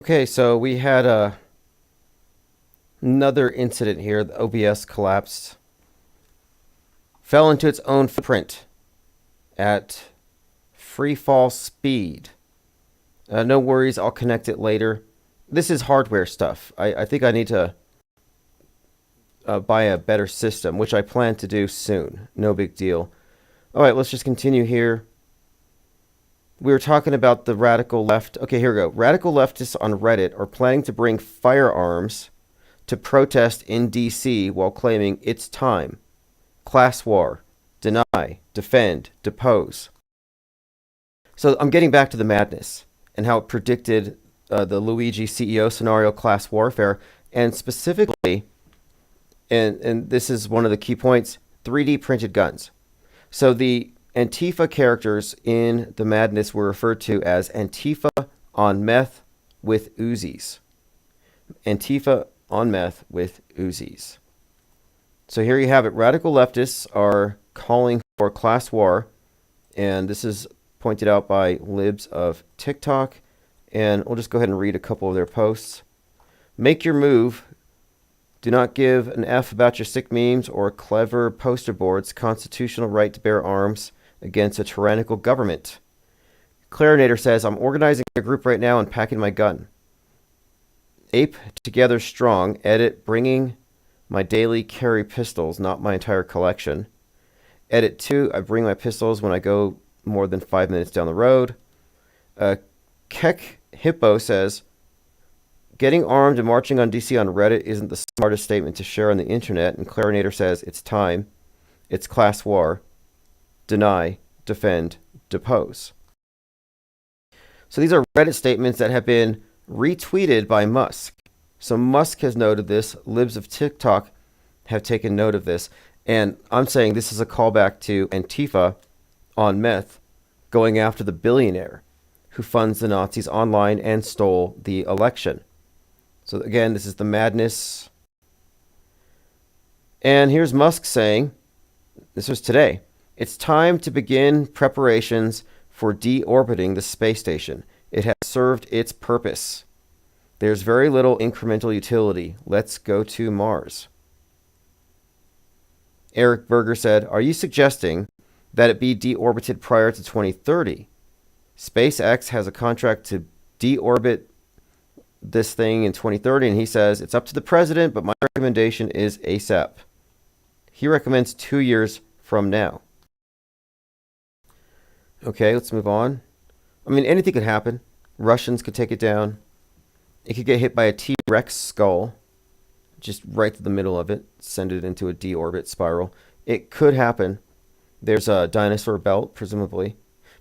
Okay, so we had another incident here. The OBS collapsed, fell into its own footprint at free fall speed. No worries, I'll connect it later. This is hardware stuff. I think I need to buy a better system, which I plan to do soon. No big deal. All right, let's just continue here. We were talking about the radical left. Okay, here we go. Radical leftists on Reddit are planning to bring firearms to protest in D.C. while claiming it's time. Class war. Deny. Defend. Depose. So I'm getting back to the madness and how it predicted the Luigi CEO scenario, class warfare, and specifically, and this is one of the key points, 3D printed guns. So the Antifa characters in the madness were referred to as Antifa on meth with Uzis. Antifa on meth with Uzis. So here you have it. Radical leftists are calling for class war, and this is pointed out by libs of TikTok, and we'll just go ahead and read a couple of their posts. Make your move. Do not give an F about your sick memes or clever poster boards. Constitutional right to bear arms against a tyrannical government. Clarinator says, I'm organizing a group right now and packing my gun. Ape together strong. Edit, bringing my daily carry pistols, not my entire collection. Edit 2, I bring my pistols when I go more than 5 minutes down the road. Kek Hippo says, getting armed and marching on DC on Reddit isn't the smartest statement to share on the internet. And Clarinator says, it's time. It's class war. Deny, defend, depose. So these are Reddit statements that have been retweeted by Musk. So Musk has noted this. Libs of TikTok have taken note of this. And I'm saying this is a callback to Antifa on meth going after the billionaire who funds the Nazis online and stole the election. So again, this is the madness. And here's Musk saying, this was today, it's time to begin preparations for deorbiting the space station. It has served its purpose. There's very little incremental utility. Let's go to Mars. Eric Berger said, are you suggesting that it be deorbited prior to 2030? SpaceX has a contract to deorbit this thing in 2030, and he says, it's up to the president, but my recommendation is ASAP. He recommends 2 years from now. Okay, let's move on. I mean, anything could happen. Russians could take it down. It could get hit by a T-Rex skull, just right to the middle of it, send it into a deorbit spiral. It could happen. There's a dinosaur belt, presumably,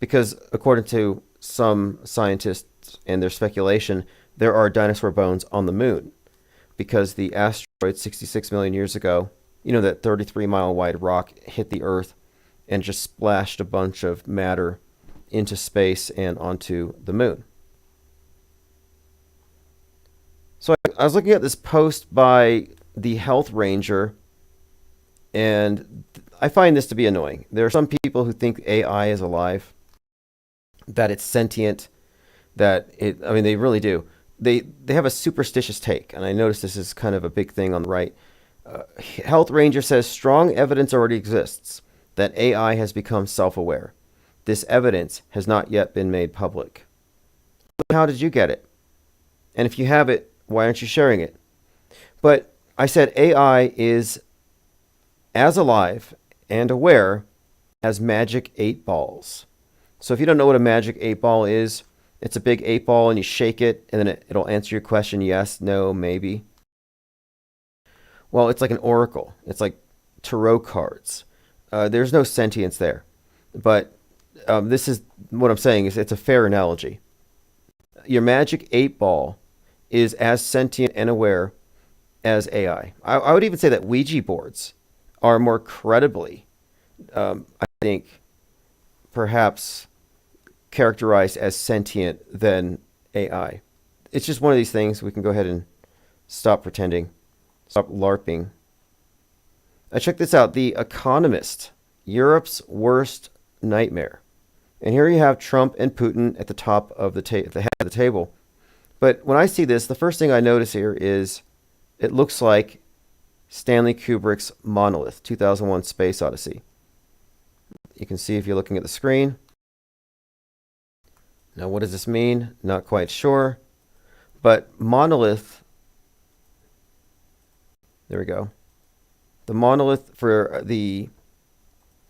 because according to some scientists and their speculation, there are dinosaur bones on the moon because the asteroid 66 million years ago, you know, that 33-mile wide rock hit the Earth and just splashed a bunch of matter into space and onto the moon. So I was looking at this post by the Health Ranger, and I find this to be annoying. There are some people who think AI is alive, that it's sentient, I mean, they really do. They have a superstitious take, and I notice this is kind of a big thing on the right. Health Ranger says strong evidence already exists that AI has become self-aware. This evidence has not yet been made public. How did you get it? And if you have it, why aren't you sharing it? But I said AI is as alive and aware as magic 8 balls. So if you don't know what a magic 8 ball is, it's a big 8 ball and you shake it and then it'll answer your question yes, no, maybe. Well, it's like an oracle. It's like tarot cards. There's no sentience there. But this is what I'm saying is it's a fair analogy. Your magic 8 ball is as sentient and aware as AI. I would even say that Ouija boards are more credibly, I think, perhaps characterized as sentient than AI. It's just one of these things. We can go ahead and stop pretending, stop LARPing. Check this out. The Economist, Europe's worst nightmare. And here you have Trump and Putin at the top of the at the head of the table. But when I see this, the first thing I notice here is it looks like Stanley Kubrick's Monolith, 2001 Space Odyssey. You can see if you're looking at the screen. Now, what does this mean? Not quite sure. But Monolith, there we go. The Monolith for the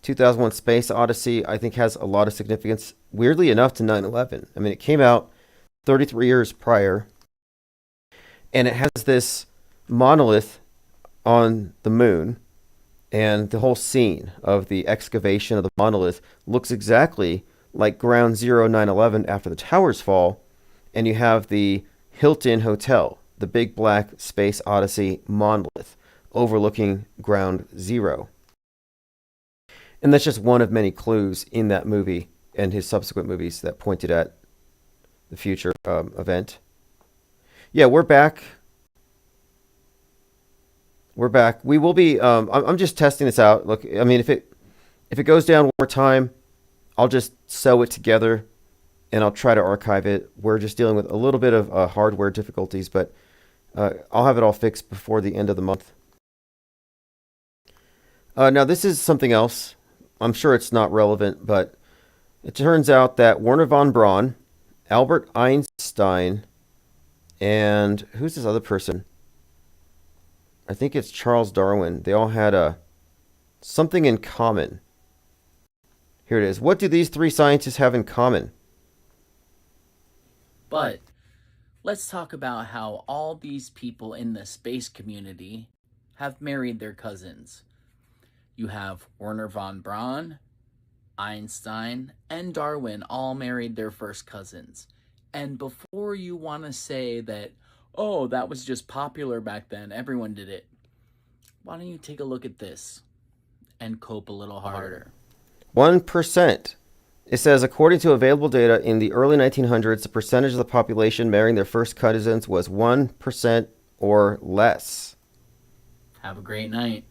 2001 Space Odyssey, I think, has a lot of significance, weirdly enough, to 9/11. I mean, it came out 33 years prior, and it has this monolith on the moon, and the whole scene of the excavation of the monolith looks exactly like Ground Zero 9/11 after the towers fall, and you have the Hilton Hotel, the big black Space Odyssey monolith overlooking Ground Zero. And that's just one of many clues in that movie and his subsequent movies that pointed at the future event. Yeah, we're back. We're back. We will be. I'm just testing this out. Look, I mean, if it goes down one more time, I'll just sew it together, and I'll try to archive it. We're just dealing with a little bit of hardware difficulties, but I'll have it all fixed before the end of the month. Now, this is something else. I'm sure it's not relevant, but it turns out that Werner von Braun, Albert Einstein, and who's this other person? I think it's Charles Darwin. They all had something in common. Here it is. What do these three scientists have in common? But let's talk about how all these people in the space community have married their cousins. You have Werner von Braun, Einstein, and Darwin all married their first cousins. And before you want to say that, oh, that was just popular back then, everyone did it, why don't you take a look at this and cope a little harder? 1%. It says, according to available data in the early 1900s, the percentage of the population marrying their first cousins was 1% or less. Have a great night.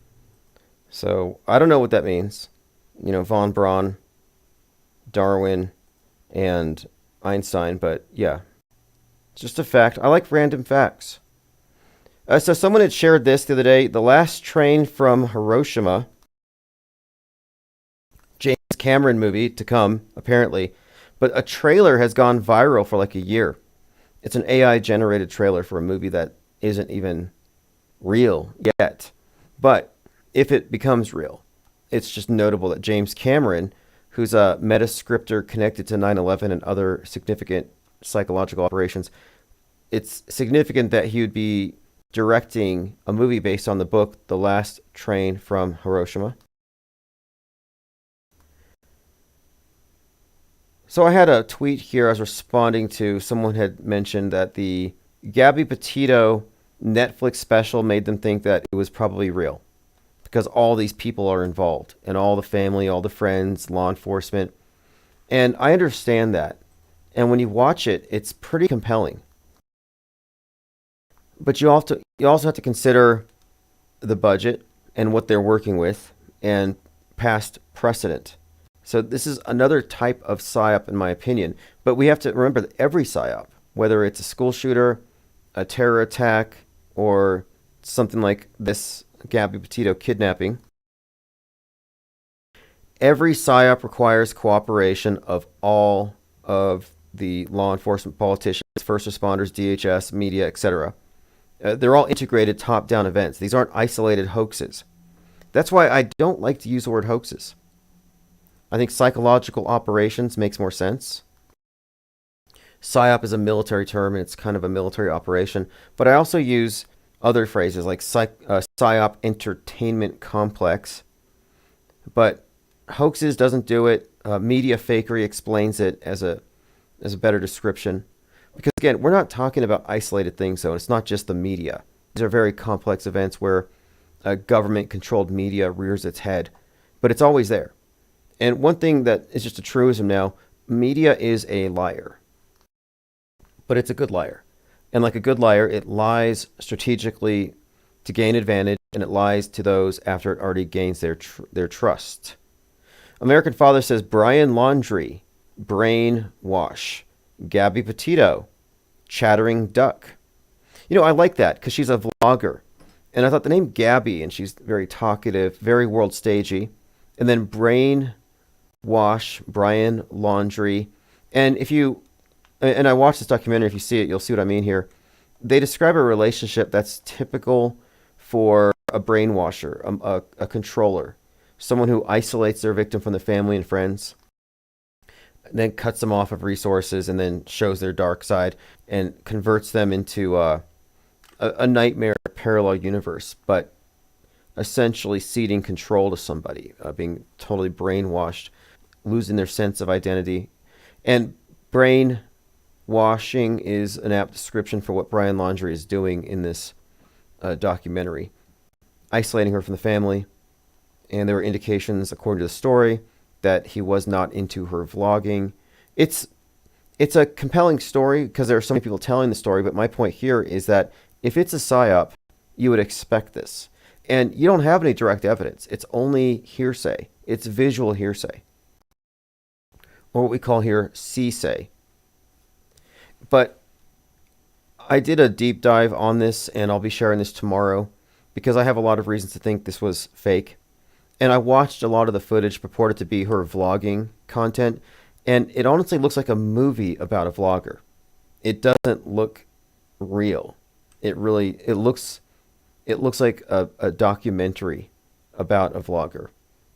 So I don't know what that means. You know, von Braun, Darwin, and Einstein, but yeah, it's just a fact. I like random facts. So someone had shared this the other day. The last train from Hiroshima, James Cameron movie to come, apparently, but a trailer has gone viral for like a year. It's an AI generated trailer for a movie that isn't even real yet. But if it becomes real, it's just notable that James Cameron, who's a metascriptor connected to 9/11 and other significant psychological operations, it's significant that he would be directing a movie based on the book The Last Train from Hiroshima. So I had a tweet here I was responding to. Someone had mentioned that the Gabby Petito Netflix special made them think that it was probably real, because all these people are involved, and all the family, all the friends, law enforcement. And I understand that. And when you watch it, it's pretty compelling. But you also have to consider the budget and what they're working with and past precedent. So this is another type of PSYOP, in my opinion. But we have to remember that every PSYOP, whether it's a school shooter, a terror attack, or something like this Gabby Petito kidnapping, every PSYOP requires cooperation of all of the law enforcement, politicians, first responders, DHS, media, etc. They're all integrated top-down events. These aren't isolated hoaxes. That's why I don't like to use the word hoaxes. I think psychological operations makes more sense. PSYOP is a military term, and it's kind of a military operation. But I also use other phrases like PSYOP entertainment complex. But hoaxes doesn't do it. Media fakery explains it as a better description. Because again, we're not talking about isolated things, though. It's not just the media. These are very complex events where a government-controlled media rears its head. But it's always there. And one thing that is just a truism now, media is a liar. But it's a good liar. And like a good liar, it lies strategically to gain advantage, and it lies to those after it already gains their trust. American Father says, Brian Laundrie, brainwash. Gabby Petito, chattering duck. I like that because she's a vlogger. And I thought the name Gabby, and she's very talkative, very world stagey. And then Brain Wash, Brian Laundrie. And I watched this documentary, if you see it, you'll see what I mean here. They describe a relationship that's typical for a brainwasher, a controller, someone who isolates their victim from the family and friends, and then cuts them off of resources, and then shows their dark side and converts them into a nightmare parallel universe, but essentially ceding control to somebody, being totally brainwashed, losing their sense of identity. And brainwashing is an apt description for what Brian Laundrie is doing in this documentary, isolating her from the family. And there were indications, according to the story, that he was not into her vlogging. It's a compelling story because there are so many people telling the story, but my point here is that if it's a psyop, you would expect this. And you don't have any direct evidence. It's only hearsay. It's visual hearsay, or what we call here C-say. But I did a deep dive on this, and I'll be sharing this tomorrow because I have a lot of reasons to think this was fake. And I watched a lot of the footage purported to be her vlogging content, and it honestly looks like a movie about a vlogger. It doesn't look real. It looks like a documentary about a vlogger.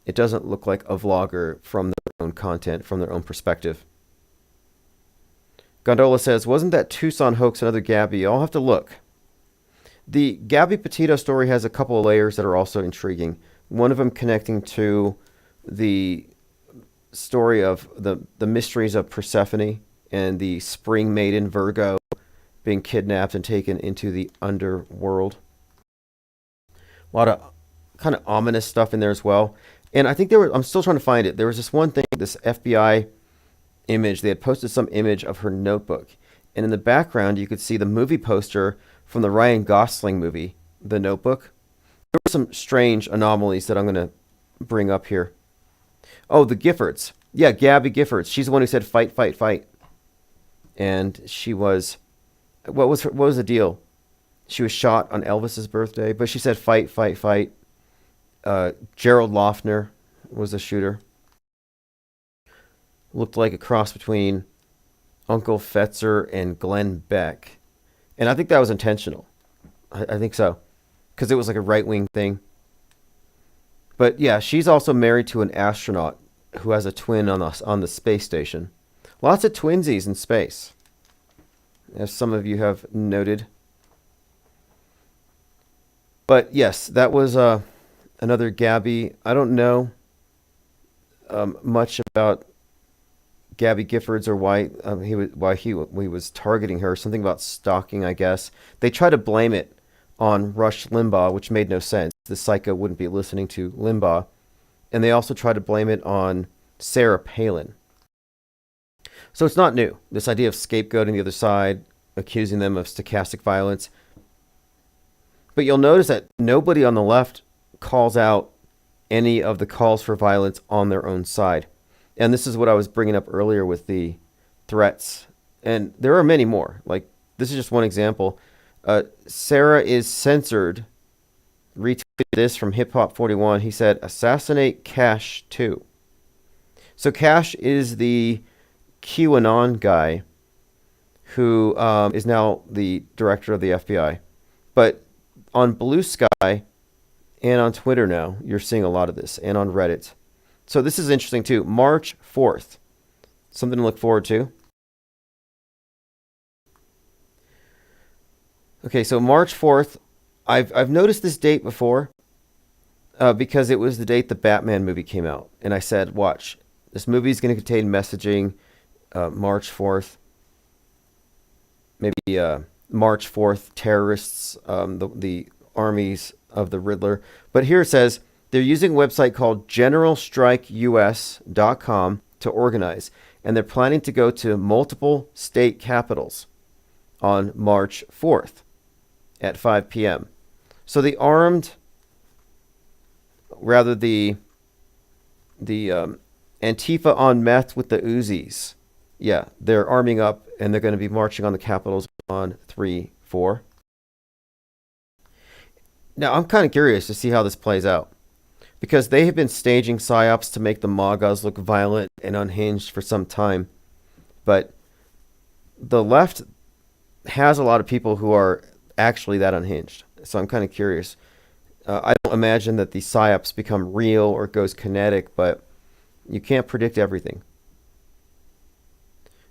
It doesn't look like a vlogger from their own content, from their own perspective. Gondola says, wasn't that Tucson hoax another Gabby? I'll have to look. The Gabby Petito story has a couple of layers that are also intriguing. One of them connecting to the story of the mysteries of Persephone and the spring maiden Virgo being kidnapped and taken into the underworld. A lot of kind of ominous stuff in there as well. And I think I'm still trying to find it. There was this one thing, this FBI image. They had posted some image of her notebook. And in the background, you could see the movie poster from the Ryan Gosling movie, The Notebook. There were some strange anomalies that I'm going to bring up here. Oh, the Giffords. Yeah, Gabby Giffords. She's the one who said fight, fight, fight. And she was... What was the deal? She was shot on Elvis's birthday, but she said fight, fight, fight. Gerald Loeffner was the shooter. Looked like a cross between Uncle Fetzer and Glenn Beck. And I think that was intentional. I think so. Because it was like a right-wing thing. But yeah, she's also married to an astronaut who has a twin on the space station. Lots of twinsies in space, as some of you have noted. But yes, that was another Gabby. I don't know much about Gabby Giffords or why he was targeting her. Something about stalking, I guess. They try to blame it on Rush Limbaugh, which made no sense. The psycho wouldn't be listening to Limbaugh. And they also try to blame it on Sarah Palin. So it's not new. This idea of scapegoating the other side, accusing them of stochastic violence. But you'll notice that nobody on the left calls out any of the calls for violence on their own side. And this is what I was bringing up earlier with the threats. And there are many more. Like, this is just one example. Sarah is censored. Retweeted this from Hip Hop 41. He said, assassinate Cash too. So Cash is the QAnon guy who is now the director of the FBI. But on Blue Sky and on Twitter now, you're seeing a lot of this, and on Reddit. So this is interesting too. March 4th. Something to look forward to. Okay, so March 4th. I've noticed this date before because it was the date the Batman movie came out. And I said, watch, this movie is going to contain messaging March 4th. Maybe March 4th terrorists, the armies of the Riddler. But here it says they're using a website called generalstrikeus.com to organize. And they're planning to go to multiple state capitals on March 4th at 5 p.m. So the Antifa on meth with the Uzis Yeah, they're arming up and they're going to be marching on the capitals on 3/4. Now, I'm kind of curious to see how this plays out because they have been staging psyops to make the MAGAs look violent and unhinged for some time. But the left has a lot of people who are actually that unhinged. So I'm kind of curious. I don't imagine that the psyops become real or goes kinetic, but you can't predict everything.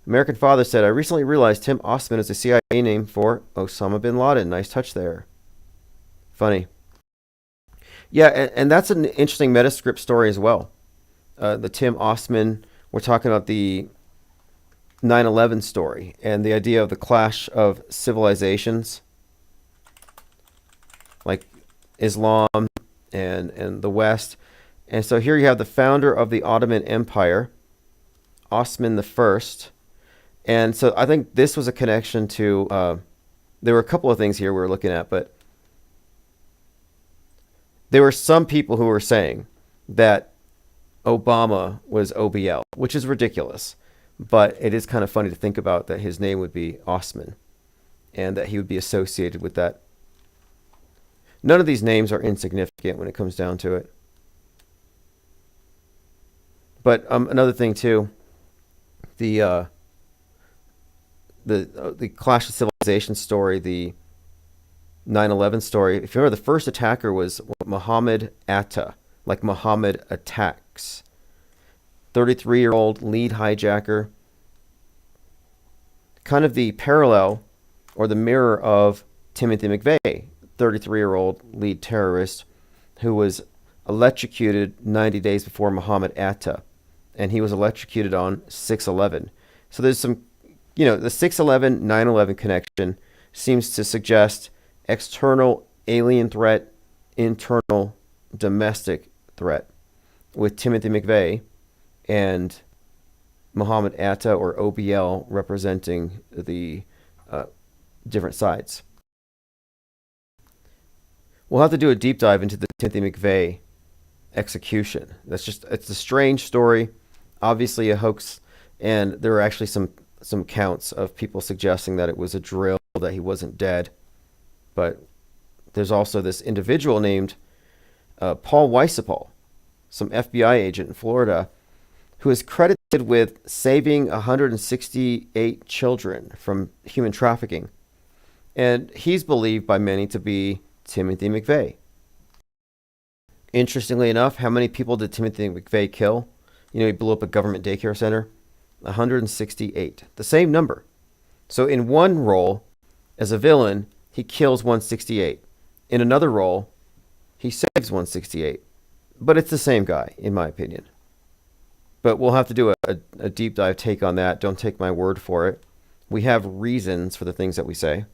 American Father said, I recently realized Tim Osman is a CIA name for Osama bin Laden. Nice touch there. Funny. Yeah, and that's an interesting Metascript story as well. The Tim Osman, we're talking about the 9/11 story and the idea of the clash of civilizations, like Islam and the West. And so here you have the founder of the Ottoman Empire, Osman the First. And so I think this was a connection to, there were a couple of things here we were looking at, but there were some people who were saying that Obama was OBL, which is ridiculous. But it is kind of funny to think about that his name would be Osman and that he would be associated with that. None of these names are insignificant when it comes down to it. But another thing too, the Clash of Civilization story, the 9/11 story. If you remember, the first attacker was Muhammad Atta, like Muhammad attacks. 33-year-old lead hijacker. Kind of the parallel or the mirror of Timothy McVeigh, 33-year-old lead terrorist who was electrocuted 90 days before Muhammad Atta. And he was electrocuted on 6/11. So there's some, the 6/11, 9/11 connection seems to suggest external alien threat, internal domestic threat with Timothy McVeigh and Muhammad Atta or OBL representing the different sides. We'll have to do a deep dive into the Timothy McVeigh execution. It's a strange story, obviously a hoax, and there are actually some counts of people suggesting that it was a drill, that he wasn't dead. But there's also this individual named Paul Weissapol, some FBI agent in Florida, who is credited with saving 168 children from human trafficking. And he's believed by many to be Timothy McVeigh. Interestingly enough, how many people did Timothy McVeigh kill? He blew up a government daycare center. 168. The same number. So in one role, as a villain, he kills 168. In another role, he saves 168. But it's the same guy, in my opinion. But we'll have to do a deep dive take on that. Don't take my word for it. We have reasons for the things that we say.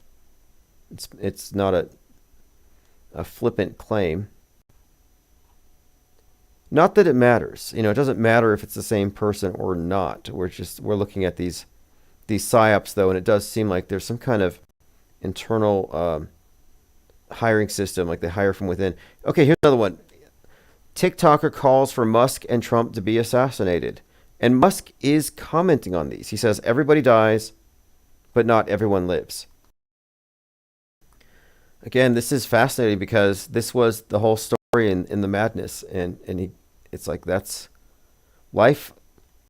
It's not a flippant claim. Not that it matters. It doesn't matter if it's the same person or not. We're looking at these psyops though, and it does seem like there's some kind of internal hiring system, like they hire from within. Okay, here's another one. TikToker calls for Musk and Trump to be assassinated. And Musk is commenting on these. He says everybody dies, but not everyone lives. Again, this is fascinating because this was the whole story in the madness. And it's like that's life